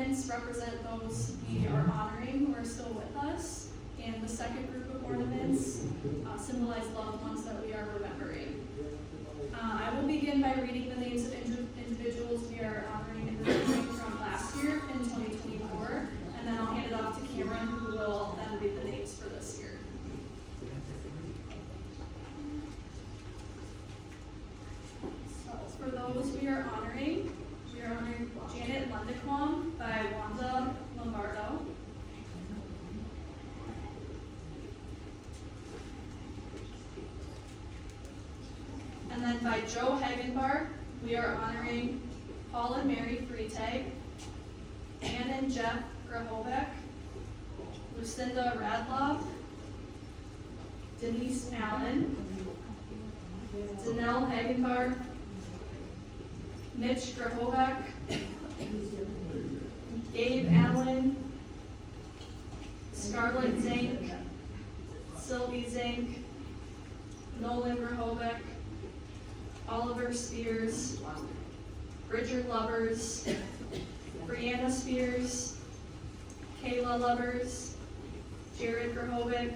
ornaments represent those we are honoring who are still with us, and the second group of ornaments symbolize loved ones that we are remembering. I will begin by reading the names of individuals we are honoring and remembering from last year in 2024, and then I'll hand it off to Cameron, who will then read the names for this year. So for those we are honoring Janet Lundequam by Wanda Lombardo. And then by Joe Hagenbarth, we are honoring Paul and Mary Freitag, Ann and Jeff Grahovic, Lucinda Radloff, Denise Allen, Danelle Hagenbarth, Mitch Grahovic, Gabe Allen, Scarlett Zink, Sylvie Zink, Nolan Grahovic, Oliver Spears, Richard Lovers, Brianna Spears, Kayla Lovers, Jared Grahovic,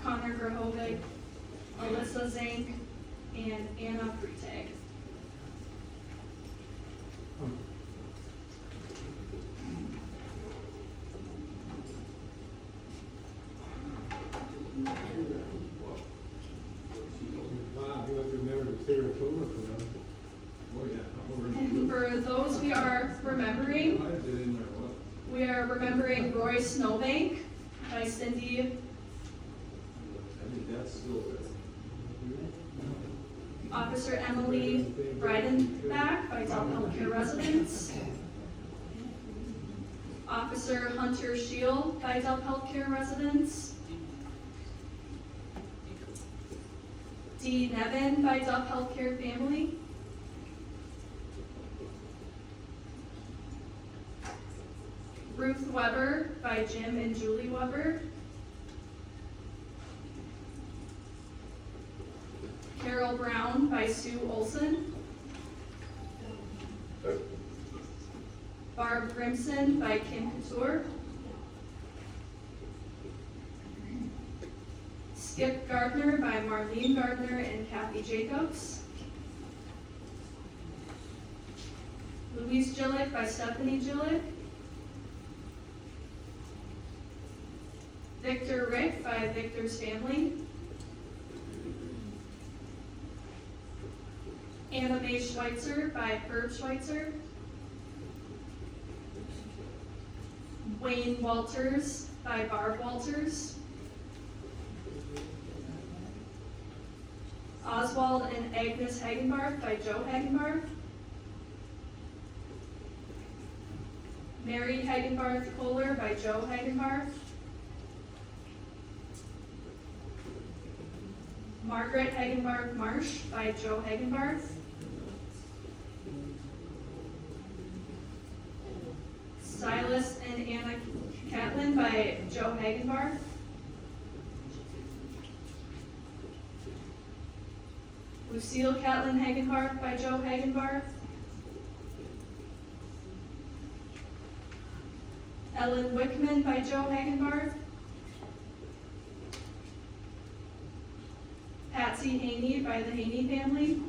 Connor Grahovic, Alyssa Zink, and Anna Freitag. And for those we are remembering Roy Snowbank by Cindy, Officer Emily Breidenbach by Delp Healthcare Residents, Officer Hunter Shield by Delp Healthcare Residents, Dee Nevin by Delp Healthcare Family, Ruth Weber by Jim and Julie Weber, Carol Brown by Sue Olson, Barb Grimson by Kim Couture, Skip Gardner by Marlene Gardner and Kathy Jacobs, Louise Gillick by Stephanie Gillick, Victor Rick by Victor's Family, Anna Mae Schweitzer by Herb Schweitzer, Wayne Walters by Barb Walters, Oswald and Agnes Hagenbarth by Joe Hagenbarth, Mary Hagenbarth Kohler by Joe Hagenbarth, Margaret Hagenbarth Marsh by Joe Hagenbarth, Silas and Anna Catlin by Joe Hagenbarth, Lucille Catlin Hagenbarth by Joe Hagenbarth, Ellen Wickman by Joe Hagenbarth, Patsy Haney by the Haney family,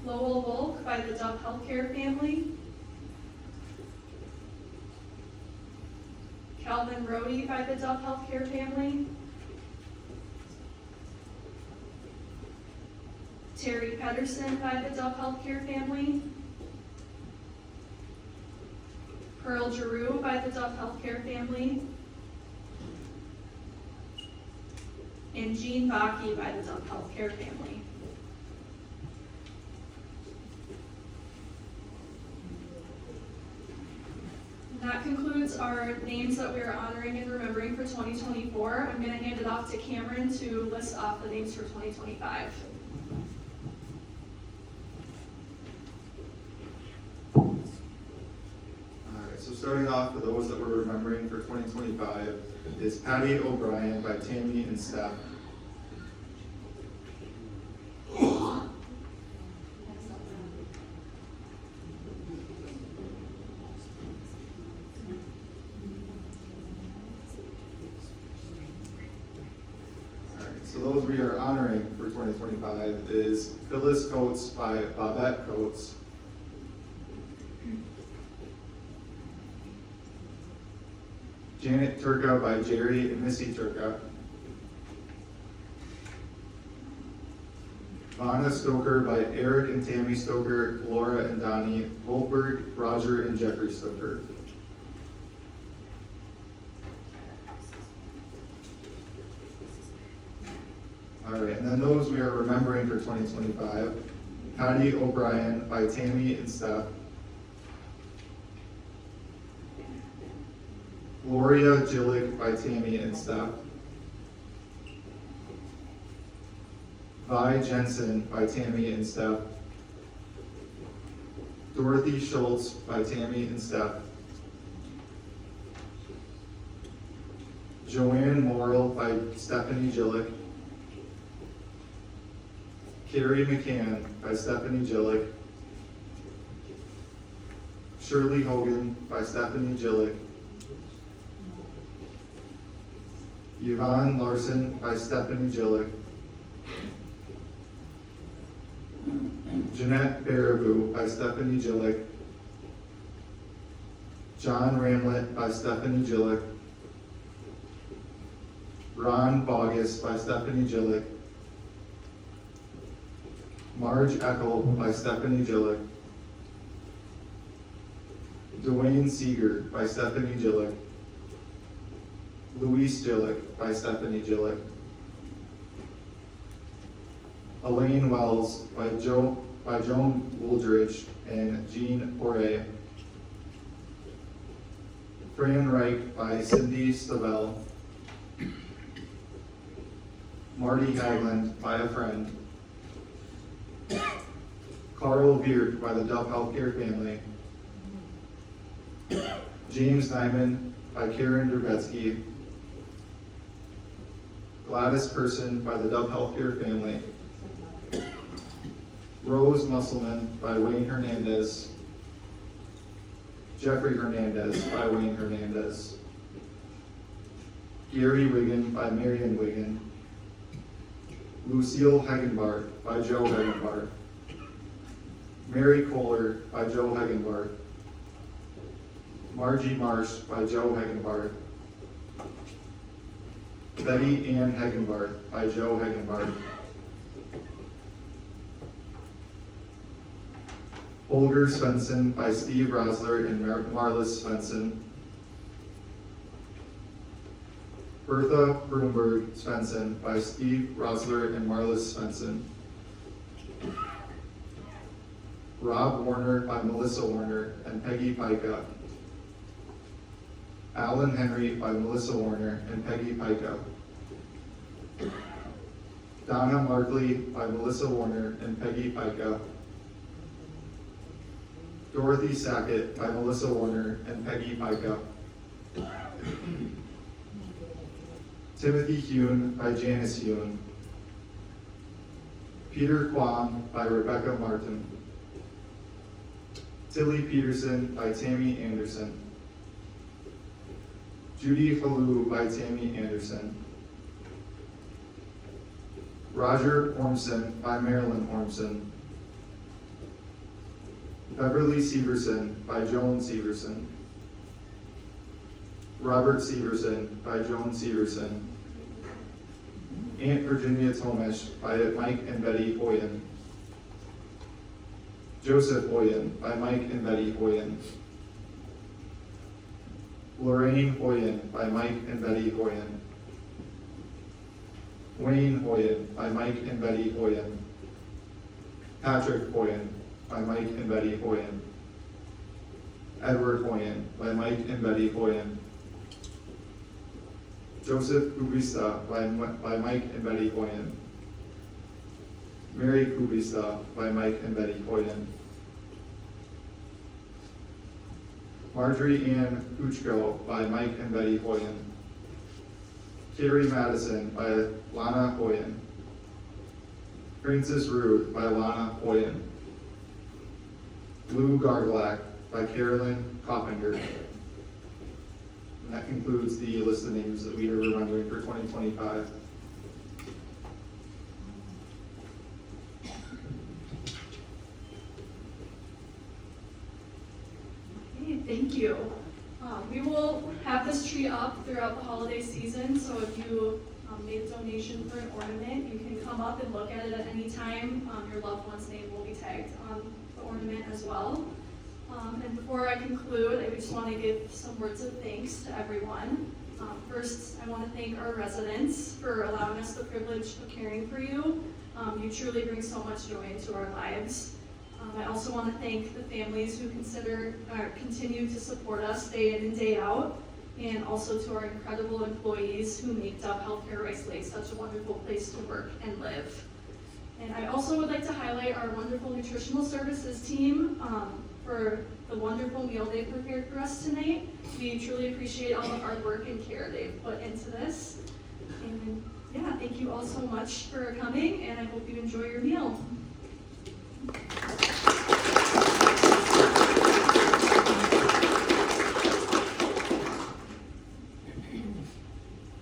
Lowell Volk by the Duff Healthcare family, Calvin Rohde by the Duff Healthcare family, Terry Pedersen by the Duff Healthcare family, Pearl Giroux by the Duff Healthcare family, and Jean Bakke by the Duff Healthcare family. That concludes our names that we are honoring and remembering for 2024. I'm going to hand it off to Cameron to list off the names for 2025. So starting off for those that we're remembering for 2025 is Patty O'Brien by Tammy and Steph. those we are honoring for 2025 is Phyllis Coates by Babette Coates. Janet Turca by Jerry and Missy Turca. Vanna Stoker by Eric and Tammy Stoker, Laura and Donnie Goldberg, Roger and Jeffrey Stoker. All right, and then those we are remembering for 2025. Patty O'Brien by Tammy and Steph. Gloria Gillick by Tammy and Steph. Vi Jensen by Tammy and Steph. Dorothy Schultz by Tammy and Steph. Joanne Morrill by Stephanie Gillick. Carrie McCann by Stephanie Gillick. Shirley Hogan by Stephanie Gillick. Yvonne Larson by Stephanie Gillick. Jeanette Baraboo by Stephanie Gillick. John Ramlett by Stephanie Gillick. Ron Bogus by Stephanie Gillick. Marge Eckel by Stephanie Gillick. Dwayne Seeger by Stephanie Gillick. Louise Gillick by Stephanie Gillick. Elaine Wells by Joan Wooldridge and Jean Poirier. Fran Reich by Cindy Stabell. Marty Hagland by a friend. Carl Beard by the Dove Healthcare family. James Nyman by Karen Drabetsky. Gladys Person by the Dove Healthcare family. Rose Musselman by Wayne Hernandez. Jeffrey Hernandez by Wayne Hernandez. Gary Wiggin by Marion Wiggin. Lucille Hegenbart by Joe Hegenbart. Mary Kohler by Joe Hegenbart. Margie Marsh by Joe Hegenbart. Betty Ann Hegenbart by Joe Hegenbart. Holger Svensson by Steve Rosler and Marlis Svensson. Bertha Broomberg Svensson by Steve Rosler and Marlis Svensson. Rob Warner by Melissa Warner and Peggy Pica. Alan Henry by Melissa Warner and Peggy Pica. Donna Markley by Melissa Warner and Peggy Pica. Dorothy Sackett by Melissa Warner and Peggy Pica. Timothy Hune by Janice Hune. Peter Kwong by Rebecca Martin. Tilly Peterson by Tammy Anderson. Judy Halou by Tammy Anderson. Roger Ormson by Marilyn Ormson. Beverly Severson by Joan Severson. Robert Severson by Joan Severson. Aunt Virginia Tomish by Mike and Betty Hoyen. Joseph Hoyen by Mike and Betty Hoyen. Lorraine Hoyen by Mike and Betty Hoyen. Wayne Hoyen by Mike and Betty Hoyen. Patrick Hoyen by Mike and Betty Hoyen. Edward Hoyen by Mike and Betty Hoyen. Joseph Kubista by Mike and Betty Hoyen. Mary Kubista by Mike and Betty Hoyen. Marjorie Ann Kuchko by Mike and Betty Hoyen. Carrie Madison by Lana Hoyen. Princess Ruth by Lana Hoyen. Lou Garglack by Carolyn Coppinger. And that concludes the list of names that we are remembering for 2025. Thank you. We will have this tree up throughout the holiday season, so if you made a donation for an ornament, you can come up and look at it at any time. Your loved one's name will be tagged on the ornament as well. And before I conclude, I just want to give some words of thanks to everyone. First, I want to thank our residents for allowing us the privilege of caring for you. You truly bring so much joy into our lives. I also want to thank the families who continue to support us day in and day out, and also to our incredible employees who make Dove Healthcare Rice Lake such a wonderful place to work and live. And I also would like to highlight our wonderful nutritional services team for the wonderful meal they prepared for us tonight. We truly appreciate all the hard work and care they've put into this. And yeah, thank you all so much for coming, and I hope you enjoy your meal.